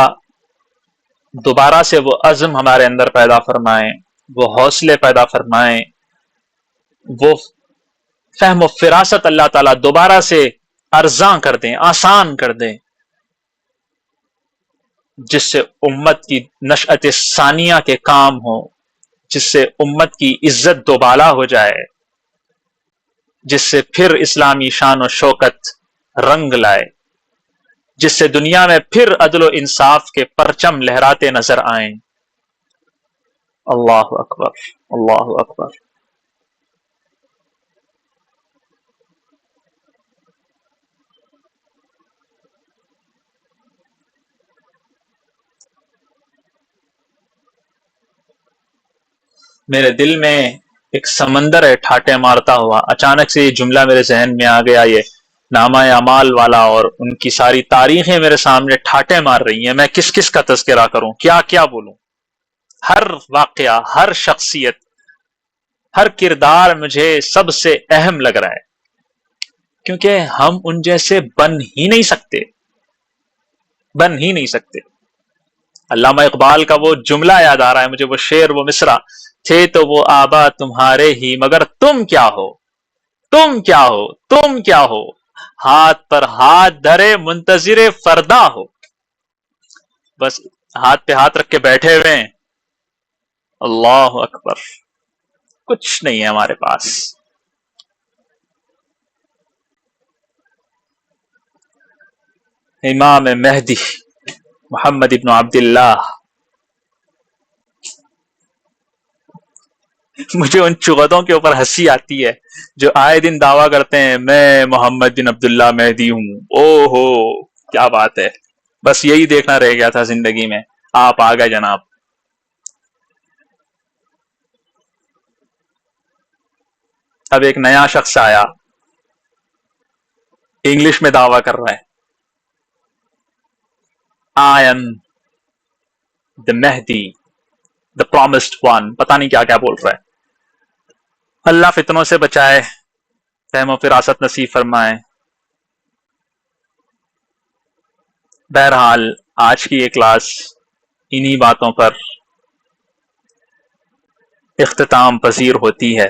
دوبارہ سے وہ عزم ہمارے اندر پیدا فرمائیں، وہ حوصلے پیدا فرمائیں، وہ فہم و فراست اللہ تعالیٰ دوبارہ سے ارزاں کر دیں، آسان کر دیں، جس سے امت کی نشأت ثانیہ کے کام ہوں، جس سے امت کی عزت دوبالا ہو جائے، جس سے پھر اسلامی شان و شوکت رنگ لائے، جس سے دنیا میں پھر عدل و انصاف کے پرچم لہراتے نظر آئیں۔ اللہ اکبر، اللہ اکبر۔ میرے دل میں ایک سمندر ہے ٹھاٹے مارتا ہوا، اچانک سے یہ جملہ میرے ذہن میں آ گیا، یہ نامہ اعمال والا، اور ان کی ساری تاریخیں میرے سامنے ٹھاٹے مار رہی ہیں۔ میں کس کس کا تذکرہ کروں، کیا کیا بولوں؟ ہر واقعہ، ہر شخصیت، ہر کردار مجھے سب سے اہم لگ رہا ہے، کیونکہ ہم ان جیسے بن ہی نہیں سکتے، بن ہی نہیں سکتے۔ علامہ اقبال کا وہ جملہ یاد آ رہا ہے مجھے، وہ شعر، وہ مصرع، تھے تو وہ آبا تمہارے ہی، مگر تم کیا ہو، تم کیا ہو، تم کیا ہو، ہاتھ پر ہاتھ دھرے منتظر فردا ہو۔ بس ہاتھ پہ ہاتھ رکھ کے بیٹھے ہوئے ہیں، اللہ اکبر، کچھ نہیں ہے ہمارے پاس۔ امام مہدی محمد ابن عبداللہ، مجھے ان چغتوں کے اوپر ہنسی آتی ہے جو آئے دن دعویٰ کرتے ہیں میں محمد بن عبداللہ مہدی ہوں۔ او ہو، کیا بات ہے، بس یہی دیکھنا رہ گیا تھا زندگی میں، آپ آ گئے جناب۔ اب ایک نیا شخص آیا، انگلش میں دعویٰ کر رہا ہے، I am the Mahdi, the promised one، پتہ نہیں کیا کیا بول رہا ہے۔ اللہ فتنوں سے بچائے، فہم و فراست نصیب فرمائے۔ بہرحال آج کی یہ کلاس انہی باتوں پر اختتام پذیر ہوتی ہے۔